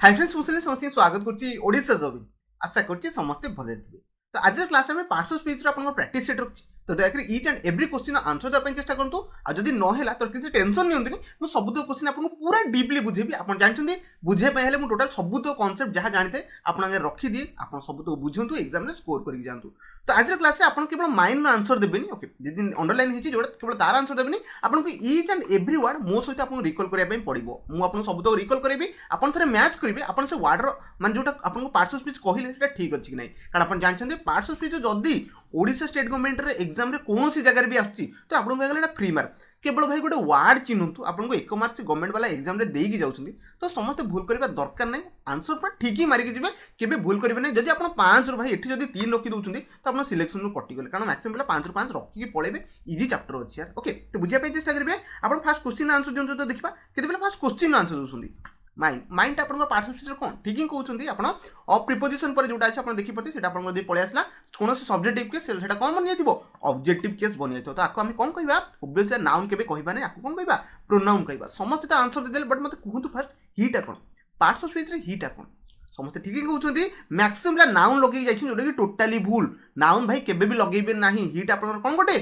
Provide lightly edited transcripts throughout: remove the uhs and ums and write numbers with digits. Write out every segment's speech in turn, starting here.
Hi friends मुझे समस्त स्वागत करोडिशा जब आशा कर समस्ते भले थे। तो आज क्लास में पार्ट्स ऑफ स्पीच आप प्रैक्टिस सेट रखी तो दयाकोरी each and every question answer देवाई चेष्टा करूँ और जब ना तो किसी टेंशन नहीं मुझे सब क्वेश्चन आपको पूरा डीपली बुझेबी। आप जानते बुझाई मुझे टोटाल सब कॉन्सेप्ट जहाँ जानी थे आप रखिदिए आप सब बुझु एग्जाम में स्कोर करके जातु। तो आज क्लास में आप केवल mind answer देवेनि okay G underline होती जो केवल तार आंसर देवेनि आपको इच एंड एव्री वर्ड मो सहित आपको रिकल करने पड़ो मुझे सब रिकल करी आप थे मैच करेंगे आप से वर्डर मान जो आपको पार्ट्स ऑफ स्पीच कहले ठीक अच्छी कि नहीं कारण आप जानते पार्ट्स ऑफ स्पीच जदि ओडिशा स्टेट गवर्नमेंट एग्जाम कौन सी जगह भी आसूँ तो आपको फ्री मार्क केवल भाई गोटे वार्ड चिन्हतु आपको 1 मार्क्स गवर्नमेंट वाला एग्जाम रे देगी जाउछंदी तो समस्त भूल करबा दरकार नहीं आंसर पर ठीक ही मारिक जी केबे भूल करेंगे नहीं। जदि आप 5 रु भाई एठी जदि 3 रखी दउछंदी तो आप सिलेक्शन रु कटि गले कारण मैक्सिमम पिला 5 रु 5 रखिकी पळेबे इजी चैप्टर अछि यार ओके। तो बुझिया पे चेष्टा करिवे आपण फर्स्ट क्वेश्चन आंसर दियंतु तो देखिबा केते पिला फर्स्ट क्वेश्चन आंसर दउछंदी माइंड माइंड आपन पार्ट्स ऑफ स्पीच कोन ठीक ही कहउछंदी आपण ऑफ प्रीपोजिशन पर जोटा अछि आपण देखि पते सेटा आपण जदि पळे आसला कोन से सब्जेक्टिव केस सेटा कोन बन जायतिबो ऑब्जेक्टिव केस बन जायतो। तो आको हम कोन कहबा ऑब्वियसली नाउन केबे कहबा नै आको कोन कहबा प्रोनाउन कहबा समस्त तो आंसर दे देले बट मते कहंतु फर्स्ट हीटा कोन पार्ट्स ऑफ स्पीच रे हीटा कोन समस्त ठीक ही कहउछंदी मैक्सिमम ला नाउन लगेई जायछि जोटा कि टोटली भूल नाउन भाई केबे भी लगेइबे नाही हीटा आपण कोन गोटे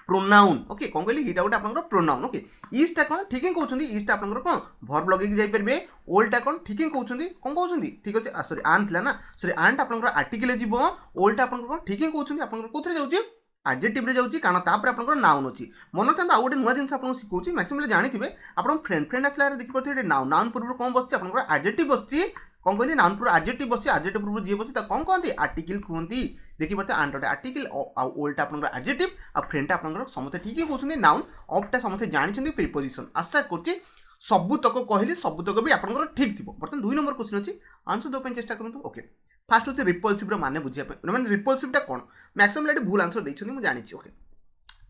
प्रोनाउन ओके कौन कहली हीटा गोटे आपन प्रोनाउन ओके इजटा कौन ठीक ही कहउछंदी इजटा आपन कौन वर्ब लगेकी जाई परबे ओल्डटा कौन ठीक ही कहउछंदी कौन कहउछंदी ठीक अछि सॉरी आन थिला ना सॉरी आनटा आपन आर्टिकल जीवो ओल्डटा आपन कौन ठीक ही कहउछंदी आपन कोथरे जाउची एडजेक्टिव रे जाउची कारण तापर आपन नाउन अछि मन था आ गोटे नुवा जिंस आपन सिखउची मैक्सिमम जानिथिबे आपन फ्रेंड आसला देखि परथे नाउन नाउन पूर्व कोन बसची आपन एडजेक्टिव बसची कौन कहली नाउन पूर्व एडजेक्टिव बसची एडजेक्टिव पूर्व जी बसची त कौन कहंती आर्टिकल कहंती देखि परथे आंटोटे आर्टिकल आ ओल्डटा आपन एडजेक्टिव आ फ्रेंडटा आपन समस्त ठीक ही कहउछंदी नाउन ऑफटा समस्त जानिछंदी प्रीपोजिशन आशा करछि सबुतक कहली सबुतक भी आपन ठीक थिबो। बर्तमान 2 नंबर क्वेश्चन अछि आंसर दो पे चेष्टा करंतु ओके। फास्ट होछि रिपल्सिव रो माने बुझिया पे माने रिपल्सिवटा कोन मैक्सिमम लाइट भूल आंसर दैछंदी मु जानिछि ओके।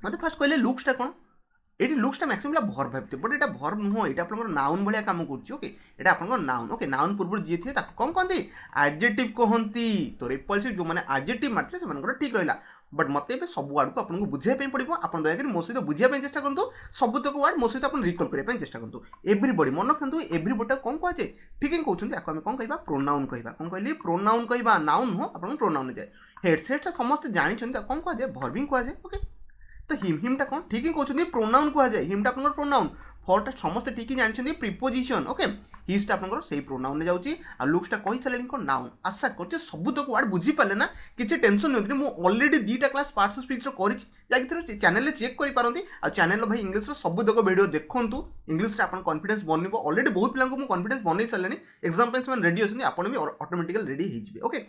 मते फास्ट कहले लुक्सटा कोन एटी लुक्सटा मैक्सिमम ला भर्ब भाबते बट एटा भर्ब नुह एटा आपन नाउन भलिया काम करछि ओके एटा आपन नाउन ओके नाउन पूर्व जे थे ताको कोन कहंती एडजेक्टिव कहंती। तो रिपल्सिव जो माने एडजेक्टिव मारले से मानकर ठीक रहला बट मते पे सब वर्ड को आपन बुझिया पे पड़िबो आपन दया करी मो सहित बुझिया पे चेष्टा करंतु सबतक वर्ड मो सहित आपन रिकॉल करिया पे चेष्टा करंतु। एवरीबॉडी मन रखंतु एवरीबॉडी कोन कहजे ठीक है कहउछंती आको हम कोन कहबा प्रोनाउन कहबा कौन कहली प्रोनाउन कहबा नाउन हो आपन प्रोनाउन जाय हेडसेट समस्त जानि छंती कोन कहजे वर्बिंग कहजे ओके। तो हिमटा कौन ठीक ही कहते प्रोनाउन कहुए हिमटा आप प्रोनाउन फरटा समस्त ठीक ही जानते प्रीपोजिशन ओके हिजटा आप से प्रोनाउन जाऊँगी आ लुक्सटा कही सारे कौन नाउन आशा कर सबुतक वर्ड बुझीपारे ना किसी टेंशन नहीं मुझे अलरेडी 2टा क्लास पार्ट्स ऑफ स्पीच कर चैनल चेक करें आ चैनल भाई इंग्लिश सबुतक वीडियो देखूँ इंग्लिश आप कॉन्फिडेंस बन अलरेडी बहुत पिला मुझे कॉन्फिडेंस बन सारे एग्जाम से रेडी अच्छे आप ऑटोमेटिकल रेडी हो ओके।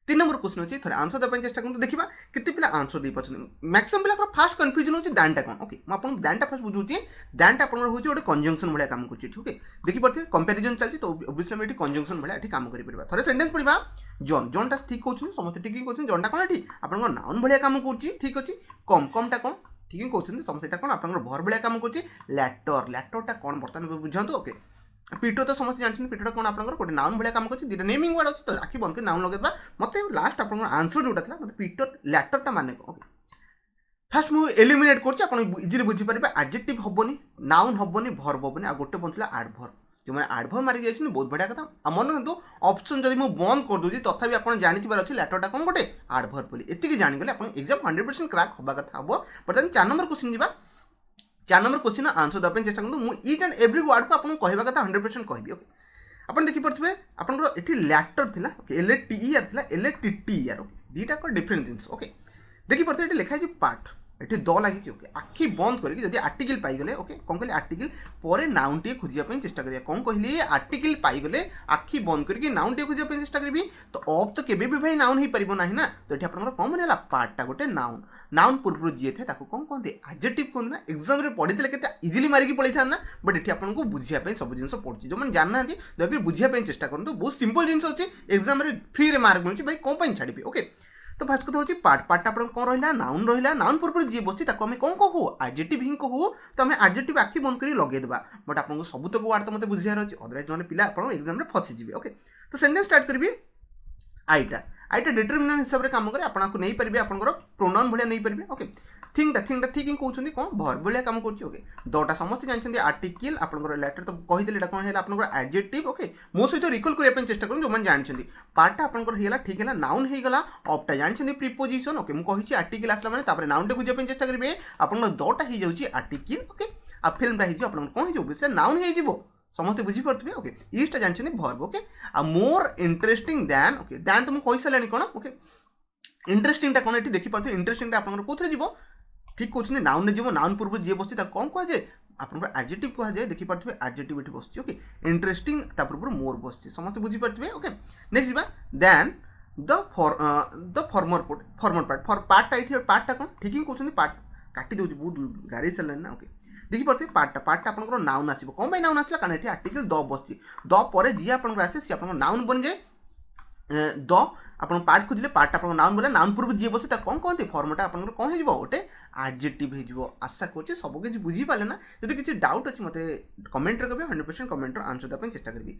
3 नंबर क्वेश्चन अच्छी थे आंसर देवाई चेष्टा करूँ देखा कितने पिला आंसर दे पार्टी मैक्सिमम पिला फास्ट कन्फ्यूजन होची दानटा कौन ओके मुझे दानटा फास्ट बुझे दानटा आप हूँ गोटे कंजंक्शन भाया काम कर ठीक है देखी पारे कंपेरिजन चलती तो ओबियसली ये कंजंक्शन भाया काम कर थे सेंटेंस पढ़ा जन जनटा ठीक कहते समस्त ठीक कहते जनटा कौन ये आप नाउन भाया काम कर ठीक अच्छे कम कमटा कौन ठीक ही कहते समस्त कौन आप भर भाया काम कर लैटर लैटरटा कौन बर्तमान बुझातु ओके। पीटर तो समस्त जानते पीटर कौन आप गोटे नाउन भाया काम कर नेमिंग वर्ड अच्छे तो आखि बंद कर नाउन लगे मत लास्ट आप आंसर जोटा था मतलब पीटर लैटरटा माने ओके फास्ट मुझे एलिमिनेट कर इजिली बुझीपारे एडजेक्टिव हेनी नाउन हेनी भर्ब हेनी आ गोटे बचला एडभर्ब जो मैंने एडभर्ब मारिक जाइए बहुत बढ़िया कथा आ मन रखु ऑप्शन जब मुझे बंद कर दूसरी तथापि आप जानवर अच्छे लैटरटा कौन गोटे एडभर्ब बोली एतिक जानीगले आप एग्जाम 100% क्रैक होगा कथा हम बर्तमान 4 नंबर क्वेश्चन जावा 4 नंबर क्वेश्चन आंसर देवाई चेष्टा करूँ मुझे इच एंड एव्री वर्ड को आपको कहवा कथा 100% कहबी ओके। आप देखिपे आपंकर ये लैटर थी LATER थी LATTER ओके 2टा डिफरेंट जिन ओके देखिपे ये लिखाई पार्ट ये द लगी ओके आखि बंद करके जब आर्टिकल पाईगले ओके कौन कहले आर्टिकल पर नाउन टे खोजापी चेष्टा करिया कौन कहली आर्टिकल पाईगले आखि बंद करके नाउन टे खोजापी चेष्टा करी तो अब तो केबे भी भाई नाउन हो पार ना ना तो ये आप कौन बनला पार्टा गोटे नाउन नाउन पूर्व जी थे कौन कहते एडजेक्टिव कहते ना एग्जाम रे पढ़ी थे के इजिली मारिकी पड़े था ना बट ये आपको बुझापी सब जिन पड़ी जो मैंने जानना दयाकोरी बुझापी चेष्टा करूँ बहुत सिंपल जिन अच्छी एग्जाम फ्री रे मार्क मिलूँ भाई कौन छाड़ी ओके। तो फास्ट कथा हूँ पार्टा आप कौन रहा नाउन रहा नाउन पूर्व जी बसी आम कौन कहू एडजेक्टिव ही कहू तो आम एडजेक्टिव आखि बंद कर लगेदेवा बट आपको सबुतक वार्ड तो मतलब बुझार अच्छे अदरवाइज ना पिला एग्जाम में फसीजे ओके। तो सेंटेंस स्टार्ट करी आईटा आईटा डिटरमिनेंट हिसाब से काम करे आपको नहीं पारे आप प्रोनाउन भाया नहीं पारे ओके थिंगटा ठीक ही कहते कौन भर्ब भाया काम कर ओके दटा समस्त जानते आर्टिकल आपंकर लेटर तो कहीदेली कौन है आपंकर एडजेक्टिव ओके मो सहित रिकॉल करने चेष्टा करूँ जो मैंने जानते पार्टा आपंकर है ठीक है नाउन होगा ऑफटा जानते प्रिपोजिशन ओके मुझे आर्टिकल आसला मैंने नाउन खोजा चेष्टा करेंगे आप दटा हो जाए आर्टिकल ओके आ फिल्मटा हो कौन हो नाउन हो समस्त बुझीपे ओके इटा जानते भर्ब ओके आ more interesting than okay than तो मुझे कही सारे कौन ओके इंटरेस्टिंगटा कौन ये देखिपे इंटरेस्टिंगटा आप कौन जीव ठीक कहते नाउन जीव नाउन पूर्व जी बस कौन कहुए आपको एडजेक्टिव कहुए देखिपे एडजेक्टिव ये बस ओके इंटरेस्टिंग पूर्व मोर बस समस्त बुझीपे ओके नेक्स्ट जा दैन द फॉर्मर पार्ट पार्टा ये पार्टा कौन ठीक ही कहते पार्ट काटी दूसरी बहुत गाड़ी सारे ना ओके देखिपे पार्टा आप नाउन आसो कौन भाई नाउन आसला कारण ये आर्टिकल द बस द पर जी आप आसे सी आप नाउन बन जाए द आप पार्ट खोजिले पार्ट आप नाउन बोला नाउन पूर्व जी बस कौन कहते फर्मटा आप कौन हो गोटे एडजेक्टिव हो आशा कर सब किसी बुझीपारे ना जब किसी डाउट अच्छे मतलब कमेंट करेंगे 100% कमेंट आंसर देवाई चेष्टा करी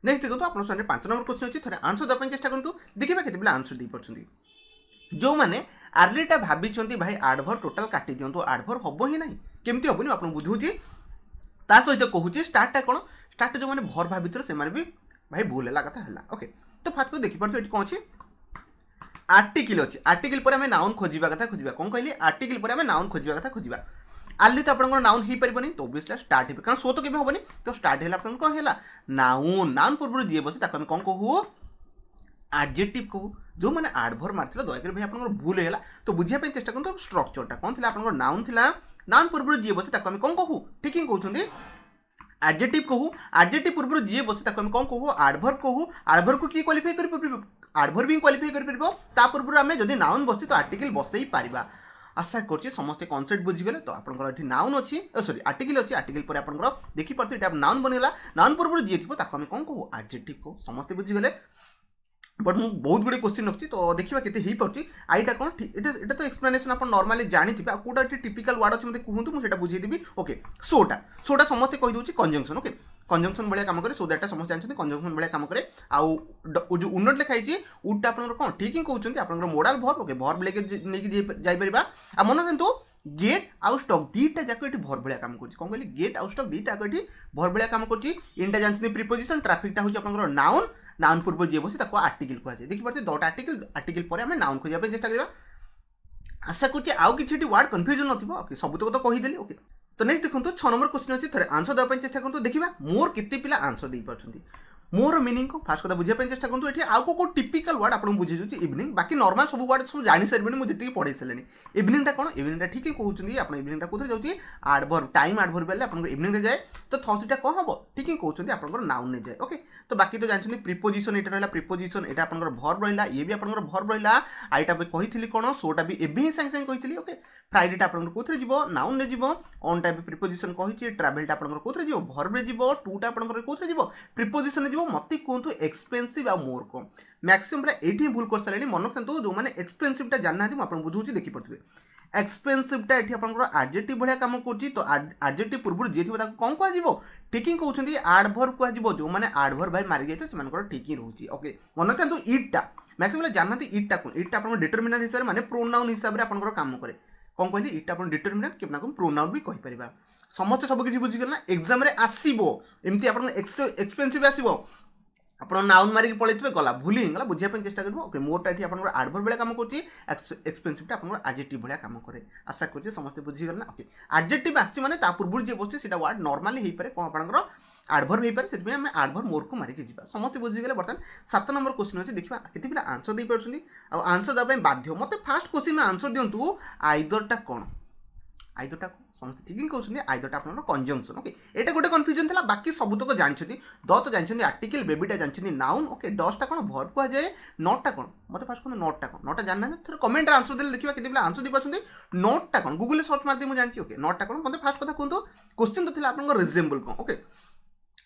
नेक्स्ट देखो आप 5 नंबर क्वेश्चन अच्छी थे आंसर देवाई चेष्टा करूँ देखिए केते आंसर दे पार्टी जो मैंने आर्लीटा भाई भाई आडभर टोटाल काटी दिंतु आडभर हम ही ना केमती हेनी आप बुझुची ता सहित कहूँ स्टार्टा कौन स्टार्ट जो मैंने भर भाभी से भी भाई भूल है कथा है ओके तो फास्ट को देखिपे ये कौन अच्छी आर्टिकल अच्छी आर्टिकल पर आम नाउन खोजा कथा खोजा कौन कहली आर्टिकल पर आम नाउन खोजा कथा खोजा आर्ली तो आप नाउन हो पारे तो ओबियसली स्टार्ट हो कारण सो तो केवे हेनी तो स्टार्ट है कौन है नाउन नाउन पूर्व जी बस आम कौन कहू एडजेक्टिव कहू जो मैंने आडभर मार्च दयाक भाई आप भूल है तो बुझापी चेष्टा करूँ स्ट्रक्चरटा कौन थी आप नाउन थी नाउन पूर्व जी बस आम कौन कहू ठीक ही कहते एडजेक्टिव कहू एडजेक्टिव पूर्व जी बस आम कौन कहू आडभर कहू आडभर को किए क्वालिफाई कर आडभर भी क्वालिफाई कर पूर्व आम जब नाउन बस तो आर्टिकल बसई पार आशा कर समस्त कनसेप्ट बुझीगले तो आप नाउन अच्छी सॉरी आर्टिकल अच्छी आर्टिकल पर आप देखिपे ये नाउन बनगला नाउन पूर्व जी थी आम कौन कहू एडजेक्टिव कहू समस्त बुझीगले बट मुझे बहुत गुड़े क्वेश्चन रखी तो देखा के पार्टी आईटा कौन ये तो एक्सप्लेनेशन आप नॉर्मली जानी थे कौटा टिपिकल वार्ड अच्छे मतलब कहूँ मुझे बुझेदेवी ओके सोटा समस्त कहीदे कंजंक्शन ओके कंजंक्शन भाया काम करे सो दैट समस्त जानते कंजंक्शन भाया काम करे आउ जो उन्नट लिखाई उटा आप कौन ठीक ही कहते आप मोडाल भर्ब ओके भर्ब लेके जापर आ मन रखु गेट आउ स्टक दीटा जाक ये भर भाया काम कर कौन कहली गेट आउ स्टक दीटा जाक ये भर भाया काम कर जानते प्रिपोजिशन ट्राफिकटा हूँ आप नाउन नाउन पूर्व जी बस आर्टिकल कहुए देखिए दटा आर्टिकल पर आम नाउन खोजा चेष्टा करा आशा कर आउ कि वार्ड कन्फ्यूजन न सबुतक तो कहीदेली ओके तो नेक्स्ट देखो 6 नंबर क्वेश्चन अच्छी थे आंसर देवाई चेष्टा करूँ देखा मोर केते पिला आंसर दे पार्टी मोर मीनिंग को फास्ट कथा बुझापी चेष्टा करूँ ये आउ को टिपिकल वार्ड आपको बुझे इवनिंग बाकी नॉर्मल सब वार्ड सब जानी सारे मुझे जी पढ़े सारे इवनिंगटा कौन इवनिंगटा ठीक ही कहते आप इवनिंगटा कौन जाऊँगी आडभर टाइम आडभर बेले आप इवनिंग जाए तो थर्सडेटा कौन हम ठीक ही कहते आप नाउन जाए ओके तो बाकी तो जानते प्रिपोजिशन यहाँ रहा प्रिपोजिशन यहाँ आप भर्ब रहा ये भी आप भर्ब रहा आईटा कही कौन सोटा भी एवं ही सागे सागे कही ओके फ्राइडेटा आप कौन जी नाउन में जीव ऑनटा भी प्रिपोजिशन कही ट्राभेलटा आप कौन जी भर्ब में जीव टूटा आप कौन जी प्रिपोजिशन जीव मत कहतु एक्सपेनसिव आ मोर कम मैक्सिमम ये भूल कर सारे मन रखु जो मैंने एक्सपेनसिवटा जानना मुझे बुझे देखिपे एक्सपेनसिवटा ये आप एडजेक्टिव भाया काम कर तो एडजेक्टिव पूर्व जी थी कौन कह ठीक ही कहते आडभर कह जो मैंने आडभर भाई मारी जाए से ठीक ही रोचे ओके मन रखु इटा मैक्सिमम जानना इटा कौन इटा आप डिटरमिनेंट हिसाब से माने प्रोनाउन हिसाब से आप काम करे कौन कहली इटा आप डिटरमिनेंट कि प्रोनाउन भी कहीपर समस्त सब किसी बुझीगला एग्जाम आसो एमती आप एक्सपेनसिव आसो आप नाउन मारिक पलैथे गला भूली गला बुझापी चेष्टा करेंगे ओके मोरटा ये आप आडभर भाया काम कर एक्सपेनसिवटा आप एडजेक्टिव भाया काम करे आशा कर समस्त बुझीगला ओके एडजेक्टिव आसी मैंने पूर्व जी बस से वार्ड नॉर्मली हो पाए कौन आप आडभर हो पाए से आम आडभर मोर को मारिक जा समस्त बुझीगले बर्तमान 7 नंबर क्वेश्चन अच्छे देखा के आंसर दे पार्टी आंसर देवाई बाध्य मत फास्ट क्वेश्चन आंसर दिंतु आइदरटा कौन आइदरटा समस्त ठीक ही कहते आइदरटा आप कंजंक्शन ओके ये गोटे कन्फ्यूजन था बाकी सबुतक जानते द तो जानते आर्टिकल बेबीटा जानते नाउन ओके डसटा कौन भर्ब कहुए नटटा कौन मतलब फास्ट कौन नटटा कौन नटटा जानना थोड़ा कमेंट आंसर देते देखा कि आंसर दे पार्टी नटटा कौन गूगल सर्च मारदे मुझे जानती ओके नटटा कौन मतलब फास्ट कथा कहतु क्वेश्चन तो आप रिजेम्बल कौन ओके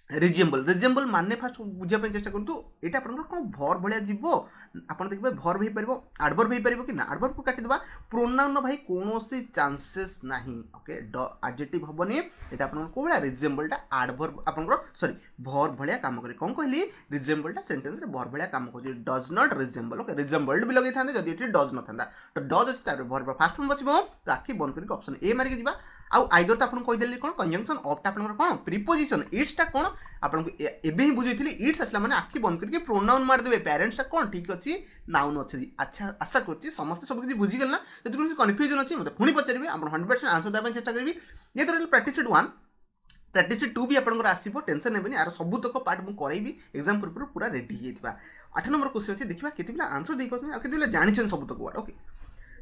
रिजेम्बल माने फास्ट बुझापी चेष्टा करूँ यहाँ आप कौन भर भाया जीव आप देखिए भर हो पार आडभर हो पार कि ना आडभर को काटिदेवा प्रोनाउन भाई कौन चान्सेस ना ओके एडजेक्टिव हेनी यहाँ आप कौन रिजेम्बलटा आडभर आप सॉरी भर भाया काम करे कौन कहली रिजेम्बलटा सेंटेंस रे भर भाया काम कर डज नॉट रिजेम्बल ओके रिजेम्बल्ड भी लगे था जब ये डज न था तो डज अच्छे भर फास्ट फॉर्म बचो तो आखि बंद करके ऑप्शन ए मारिक जावा आउ आइदर तो आपको कहीदेली कौन कंजंक्शन ऑफ आप कौन प्रिपोजिशन इट्सटा कौन आपको एवं ही बुझे इट्स आसला मैंने आखि बंद करके प्रोनाउन मारदेवे पेरेंट्सटा कौन ठीक अच्छी नाउन अच्छी अच्छा आशा कर समस्त सब किसी बुझीगल ना जब कौन कन्फ्यूजन अच्छी मतलब पुणी पचारे आप 100% आंसर देवाई चेष्टा करी ये तो प्रैक्टिस सेट 1 प्रैक्टिस सेट 2 भी आपंकर आसो टेंशन नेबनी यार सबूतक पार्ट मुझे करेबी एग्जाम पूर्व पूरा रेडी होता 8 नंबर क्वेश्चन अच्छे देखा केते आंसर दे पार्टी केते जानी सबूतक वर्ड ओके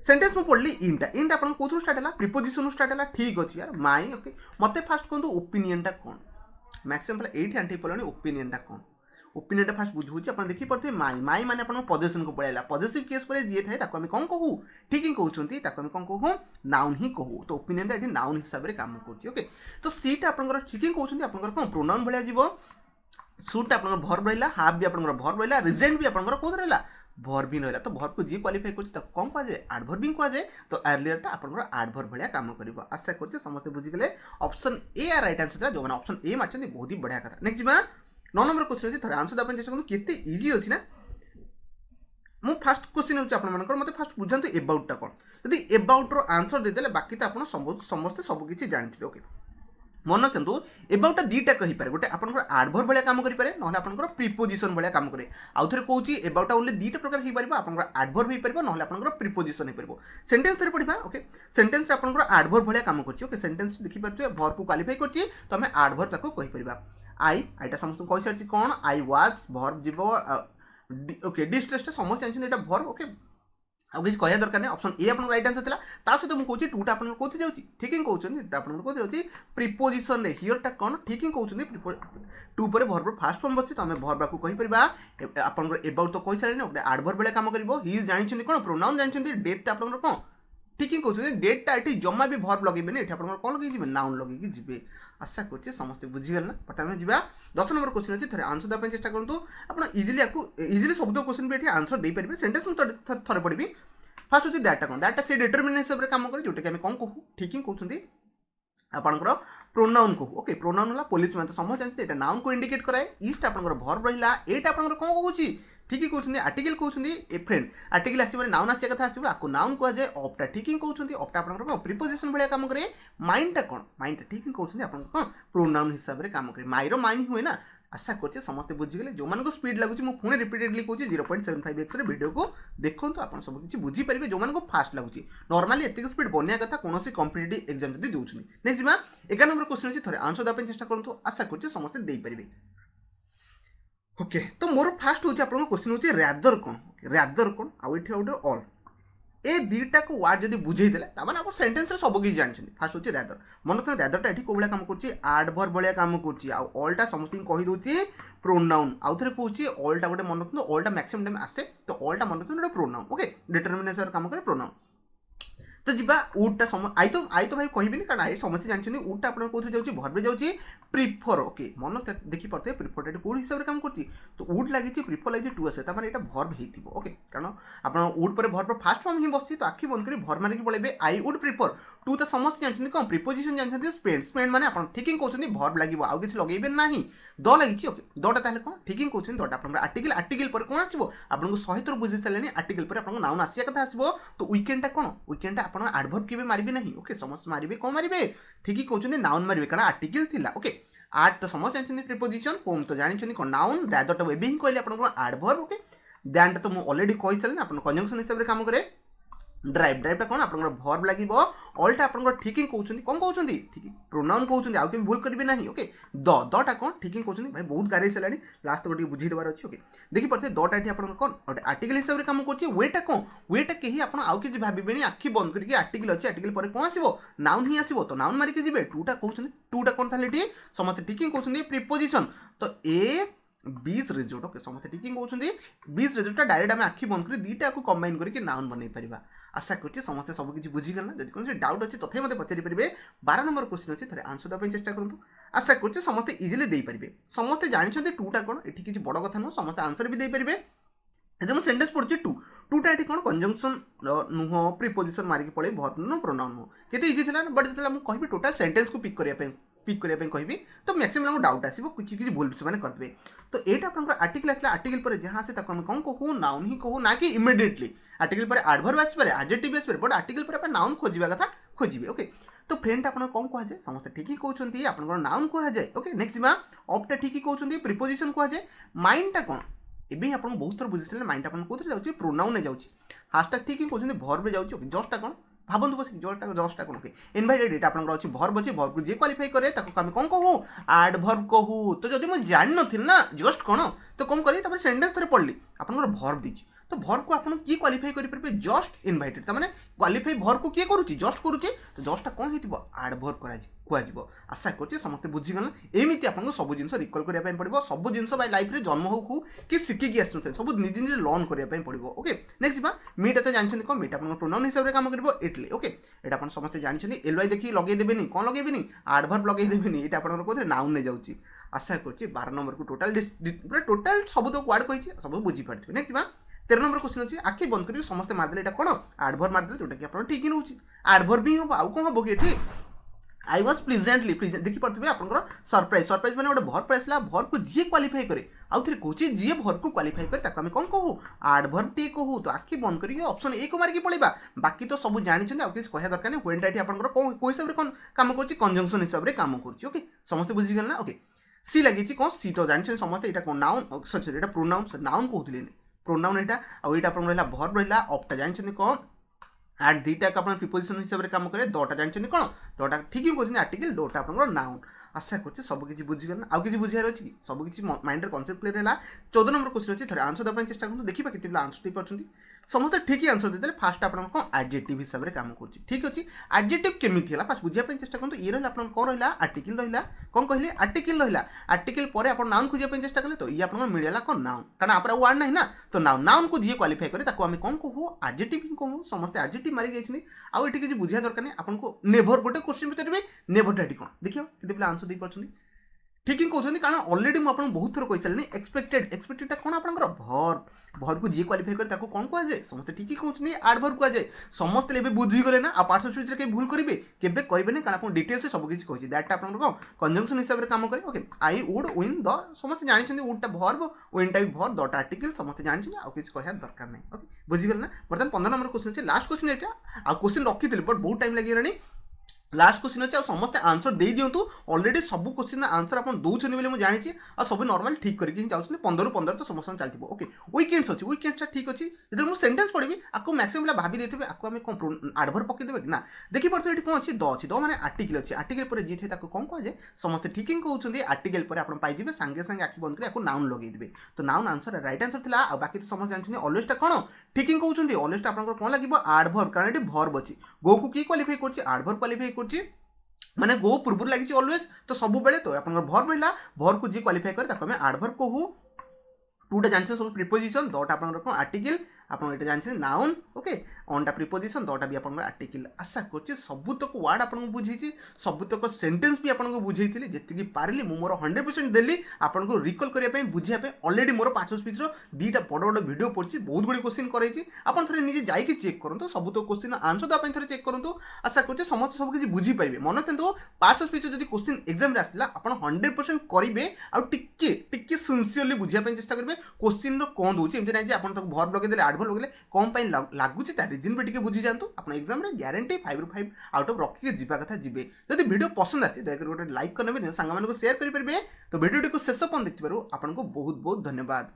सेंटेंस में पढ़ली इंटा आप कौन स्टार्ट है प्रिपोजिशन स्टार्ट है ठीक अच्छे यार माई ओके मत फास्ट कहूँ ओपिनियनटा कौन मैक्सिमम ये आंटी पड़े ओपिनियनटा कौन ओपिनियनटा फास्ट बुझे आप देखिए माई माई मैंने आप पजेसन को पड़ेगा पजेसिव केस पर जी थाए आम कौन कहूँ ठीक ही कहते कौन कहूँ नाउन ही कहूँ तो ओपिनियनटा ये नाउन हिसाब से काम कर ओके तो सीटा आप ठीक ही कहते आप कौन प्रोनाउन भाया जीव सुट आप भर रहा हाफ भी आप भर रहा रिजेंट भी आप कौन रहा भर भी रहा तो भर को जी क्वालिफाई कर कौन कहुए आडभर्बिंग कहुए तो अर्लियरटा आप आडभर भाया काम कर आशा कर समस्त बुझीगले option A are right answer था जो मैंने ऑप्शन ए मार्च बहुत ही बढ़िया कथा नेक्स्ट जी 9 नंबर क्वेश्चन अच्छे थे आंसर देवाई चेष्टा करूँ केते इजी अच्छी ना मो फास्ट क्वेश्चन होची आपण मानकर मते फास्ट बुझांतु एबाउटटा कोन यदि एबाउट रो आंसर दे देले बाकी तो आपण समस्त सब किछि जानथिबे ओके मन रखु एबाउट दुईटा कहीपर गोटे आप आडभर भाया काम करें ना आप प्रिपोजिशन भाया काम करे आउ थे कौन एबाउट ओनली दुईटा प्रकार हो पार आप आडभर हो पार ना आप प्रिपोजिशन हो पार सेंटेंस रे पढ़ा ओके सेंटेंस रे आप आडभर भाया काम कर ओके सेंटेंस देखिए भर को क्वालिफाई कर तो आम आडभर ताको कहीपर आईटा समस्त कही सारी कौन आई वाज भर जीव ओके डिस्ट्रेसटा समस्त जानते यहाँ भर ओके आउ किसी कहना दरकार नहीं ऑप्शन ए आप राइट आंसर था सहित मुझे कहूँ टूटा आप कौन जाऊँगी ठीक ही कहते आप कौन जाऊँगी प्रिपोजिशन हियरटा कौन ठीक ही कहते टू पर भर फास्ट फॉर्म बच्चे तो आम भर को कहीपर आप एबाउट तो कही सारे गोटे आडभर भाया काम कर ही जानते कौन प्रोनाउन जानते डेटटा आप कौन ठीक ही कहते डेटटा ये जमा भी भर लगे ये आप कौन लगे नाउन लगे जी आशा कर समस्त बुझीगल ना बट आम जा 10 नंबर क्वेश्चन अच्छे थे आंसर देवाई चेष्टा करूँ आप इजिली सब क्वेश्चन भी ये आंसर दे पारे सेंटेंस में थे पढ़ी फास्ट अच्छे दैटा कौन दैटा से डिटरमिनेशन हिसाब से काम करे जोटा कि कौन कहूँ ठीक ही कहते आपंकर प्रोनाउन कहूँ ओके प्रोनाउन है पुलिस मैन तो समझ जानते हैं नाउन को इंडिकेट कराए इस्ट आप भर रहा एटा आप कौन कहूँ ठीक ही कहते आर्टिकल कहते ए फ्रेंड आर्टिकल आसो नाउन आसा कथा आसो आपको नाउन कहुए ऑफटा ठीक ही कहते ऑफटा आप कौन प्रिपोजिशन भाया काम करे माइंडटा कौन माइंडटा ठीक ही कहते आप कौन प्रोनाउन हिसाब से काम करे माइर माइन हुए ना आशा करते समस्ते बुझीगले जो मानको स्पीड लगुच मुझे पुणे रिपीटेडली कहूँ 0.75x वीडियो को देखो तो आप सब किसी बुझीपारे जो मानको फास्ट लगुच नॉर्मली एतिक स्पीड बनया कथा कौन कॉम्पिटिटिव एग्जाम जब दूसरी नेक्स्ट जी 11 नंबर क्वेश्चन अच्छे थे आंसर देवाई चेष्टा करूँ आशा करते समस्ते देपारे ओके तो मोर फास्ट हूँ आप क्वेश्चन हूँ रैदर कौन आउ ये गोटे ऑल ए दुईटा को वार्ड जब बुझेदेले मैंने आप सेंटेंस रे सब किसी जानते फास्ट हूँ रैदर मन रखते रैदरटा ये कौ भाया काम कर आडभर भाया काम करटा समस्त कहीदे प्रोनाउन आउ थे कौन ऑलटा गोटे मन रखते ऑलटा मैक्सिमम टाइम आसे तो ऑलटा मन रखते प्रोनाउन ओके डिटरमिनेशन काम करे प्रोनाउन तो जीवा उडटा आई तो भाई कहबी कारण आई समस्त जानते उडटा आप कौन जाऊँगी भर भी जाऊँगी प्रिफर ओके मन देखिपे प्रिफर कौन हिसाब से काम कर तो उड लगी प्रिफर लगी टू आसे मैंने यहाँ भर हो ओके कारण आप उड पर भर फास्ट फॉर्म ही बस तो आखि बंद कर भर मारिक पड़े आई उड प्रिफर टू तो समस्त जानते कौन प्रिपोजिशन जानते स्पेंड स्पेंड मैंने आप ठीक ही कहते भर लगे आउ किसी लगे ना द लगी ओके दटा ताले कौन ठीक ही कहते दटा आप आर्टिकल आर्टिकल पर कौन आसो आपको सहित बुझी सारे आर्टिकल पर आपको नाउन आसिया कथा आसो तो वीकेंडटा कौन वीकेंडटा आप आडभर के मारे ना ओके समस्त मारे कौन मारे ठीक ही कहते नाउन मारे कारण आर्टिकल थी ओके आर्ट तो समस्त जानते प्रिपोजिशन पोम तो जानते कौन नाउन रैदरटा एवं ही कहले आप आडभर ओके दैनटा तो मुझे अलरेडी कही सारे आप कंजंक्शन हिसाब से काम करे ड्राइव ड्राइवटा कौन आप भर लगे ऑलटा आप ठीक ही कहते कौन कहते ठीक प्रोनाउन कहते आउ भूल करेंगे ना ओके दटा कौन ठीक ही कहते भाई बहुत गाड़ी सारे लास्ट तक बुझे देवार अच्छे ओके देखिए दटा ये आप कौन गोटे आर्टिकल हिसाब से काम कर वेटा कौन वेटा कहीं आप आउ किसी भावे आखि बंद करके आर्टिकल अच्छे आर्टिकल पर कौन आसो नाउन ही आसो तो नाउन मारिक जी टूटा कहते टूटा कौन था समस्त ठीक ही कहते प्रिपोजिशन तो ए 20 रिजल्ट ओके समस्त ठीक कहते 20 रिजल्टा डायरेक्ट आम आखि बंद कर दुईटा को कंबाइन करके नाउन बन पार आशा कर समस्त सब किसी बुझीगल ना जब कौन डाउट अच्छे तथे मत पचारि पारे 12 नंबर क्वेश्चन अच्छे थे आंसर देवाई चेष्टा करूँ आशा करुच्चे समस्ते इजिली देपारे समस्ते जानते टूटा कौन ये किसी बड़ कथा नुह समस्त आंसर भी देपारे जो सेंटेंस पढ़ुचे टूटा ये कौन कंजंक्शन नुह प्रिपोजिशन मारिक पड़े बहुत नुह प्रोनाउन नुह केते इजी था बट जो मुझे टोटाल सेंटेंस को पिक करने कहबी तो मैक्सिमम डाउट आसो किसी भूल से करदे तो यहाँ आप आर्टिकल आसला आर्टिकल पर जहाँ से कौन कहूँ नाउन ही कहूँ ना कि इमिडिएटली आर्टिकल पर एडवर्ब आसपे एडजेक्टिव आसपे बट आर्टिकल पर नाउन खोजा कथा खोजे ओके तो फ्रेंड आप कौन कहुए समस्त ठीक ही कहते आप नाउन कहुए ओके नेक्स्ट जा ऑफटा ठीक ही कहते प्रिपोजिशन कहुए माइंडटा कौन एवं आप बहुत थर बुझे माइंड आप कौन प्रोनाउन जाऊँगी हाशटा ठीक ही कहते भर्व जाऊँगी ओके जस्टा कौन भावନ୍ତୁ बस जस्टा कौन इनवाइटेड ये आपंकर अच्छी भर्व अच्छी भर्व को जी क्वालिफाई करे आम कौन कहूँ एडवर्ब कहूँ तो जब मुझे जान नी ना जस्ट कौन तो कौन करी सेंटेंस थे पढ़ली आपंकर भर्व दीजिए तो भर्व को आप किए क्वालिफाई करेंगे जस्ट इनवाइटेड मैंने क्वालिफाई भर्व को किए करुच्ची जस्ट करुचे तो जस्टा कौन हो एडवर्ब कहु आशा करते समस्त बुझीगल एमती आपको सब जिन रिकल करने पड़ो सब जिन बाय लाइफ में जन्म हो कि शिखिकी आस सब निजे निजे लर्न करने पड़ो ओके नेक्स्ट जा मीटा तो जानते कौन मीटा आप प्रोनाउन हिसाब से कम कर इटली ओके ये आप समस्त जानते एलवाई देखिए लगेदेनि कौन लगेबी एडवर्ब लगेदेनि ये आप कौन नाउन ने जाऊँगी आशा करते 12 नंबर को टोटाल सब तो वार्ड कही सब बुझीपारे नेक्स्ट जा 13 नंबर क्वेश्चन अच्छी आखि बंद कर समस्त मारदे यहाँ कौन एडवर्ब मारदे जोटा कि आप ठीक ही रोचे एडवर्ब ही हम आउ कौन हम कि ये आई वाज प्लीजेंटली देखी पारे आप सरप्राइज सरप्राइज मैंने गोटे भर्व पड़ा भर्व को जी क्वालिफाई करे आउ थे कौन जी भर्व को क्वालिफाई करे आम कौन कहूँ एडवर्ब टे कहूँ तो आखि बंद कर ऑप्शन ए को मारिकी पड़ेगा बाकी तो सब जानते आउ किसी कह दरकार नहीं व्हेन ये आप कौ हिसाब से कौन कम कर कंजंक्शन हिसाब से कम कर ओके समस्त बुझीगल ना ओके सी लगी कौन सी तो जानते समस्त यहाँ कौन नाउन सरी सरी प्रोनाउन नाउन कहते प्रोनाउन यहाँ आउ ये रहा भर्व रहा ऑफटा जानते कौन एट दुईटा आप प्रिपोजिशन हिसाब से कम करें दटा जानते कौन दटा ठीक ही कहते आर्टिकल दोटा आप नाउन आशा करते सबकि बुझीगल ना आउ कि बुझार अच्छी सबकि माइंड कनसेप्ट क्लियर है 14 नंबर क्वेश्चन अच्छी थे आंसर देवाई चेस्ट करूँ देखा कि आंसर दे समस्त ठीक ही आंसर देते फास्ट आप कौन एडजेक्टिव हिसाब से कम कर ठीक अच्छे एडजेक्टिव केमी है फास्ट बुझापी चेस्ट करूँ ये रहा आप कौन रहा आर्टिकल रहा कौन कहले आर्टिकल रहा आर्टिकल पर आप नाउन खोजापी चेस्ट कले तो ये आप मिलला कौन नाउन कारण आप वार्ड ना ना तो नाउन नाउन को जी क्वालिफाई करे आम कौन कहूँ एडजेक्टिव ही कहूँ समस्त एडजेक्टिव मारी जाइए आउ ये किसी बुझा दरकार नहीं आपको नेभर गोटे क्वेश्चन पचारे नेभर टी कौन देखिए कितने आंसर दे पार्टी ठीक ही कहते कारण अलरेडी मुझे बहुत थर कही सारे एक्सपेक्टेड कौन आप भर्व को जी क्वालिफाई करे कौन कहुए समस्त ठीक ही कहते एडवर्ब कहुए समस्त बुझीगले ना आप पार्ट स्पीच कहीं भूल करेंगे केवे करेंगे कारण आप डिटेल्स सब किसी कही दैट आप कौन कंजंक्शन हिसाब से कम करें okay I would win the समस्त जानते वुडटा भर्व विनटा भी भर्व दटा आर्टिकल समस्त जानते आउ किसी कह दरकार नहीं ओके बुझीगले ना बर्तमान 15 नंबर क्वेश्चन अच्छे लास्ट क्वेश्चन यहाँ आ क्वेश्चन रखी थी बट बहुत टाइम लगे लास्ट क्वेश्चन अच्छे समस्त आंसर दे दिंतु ऑलरेडी सब क्वेश्चन आंसर आप दौरान बोली मुझे जानी और सब नॉर्मल ठीक करके चाहते 15 तो समस्त चलती ओके वीकेंड्स अच्छी वीकेंड्स ठीक अच्छी जो मुझे सेंटेंस पढ़ी आपको मैक्सिमम पिला भाभी देते आपको आम कौन एडवर्ब पकईदेवे कि ना देखी पार्थे कौन अच्छी द अच्छी द मैंने आर्टिकल अच्छी आर्टिकल पर जी थे कौन कहुए समस्त ठीक ही कहते आर्टिकल पर आप पाइबे सांगे सांगे आखि बंद कर नाउन लगेदेवे तो नाउन आंसर राइट आंसर था बाकी तो समस्त जानते ऑलवेजटा कौन ठीक ही कहते ऑलवेजटा आप कौन लगे एडवर्ब कारण ये भर्व अच्छी गो को किए क्वालिफाई कर एडवर्ब क्वालिफाई कर माने गो पूर्व लगी ऑलवेज तो सब बेले तो आप भर्व रहा भर्व को जी क्वालिफाई करे आम एडवर्ब कहूँ टूटा जानते सब प्रिपोजिशन दटा आप कौन आर्टिकल आप जानते नाउन ओके ऑनटा प्रिपोजिशन दटा भी आप आर्टिकल आशा कर सबुतक वार्ड आपको बुझे सबुतक सेंटेंस भी आपको बुझे जी पारे मोर 100% देली आपको रिकल करने बुझापी अलरेडी मोर पार्ट स्पीच दुईटा बड़ बड़ वीडियो पड़ी बहुत बड़ी क्वेश्चन कराई आप थे निजे जाकि चेक करूँ सब तो क्वेश्चन आंसर देवाई थे चेक करूँ आशा कर समस्त सब किसी बुझीपारे मन था पार्ट स्पीच जो क्वेश्चन एग्जाम आसला आप 100% करेंगे आगे सिंसीयरली बुझापी चेस्ट करेंगे क्वेश्चन कौन दूसरी एमती ना आप भर्व लगेदे एडवर्ब लगेले कौन पाई लगुच रिजन भी बुझी जातु आप एग्जाम ग्यारंटी 5 ରୁ 5 आउट ऑफ रखिए जीवा कथा जीवे जब वीडियो पसंद आसे दयाकर गोटे लाइक करने सांग मानक शेयर करेंगे तो वीडियो को शेष पर्यंत देखिबारु आपको बहुत बहुत धन्यवाद।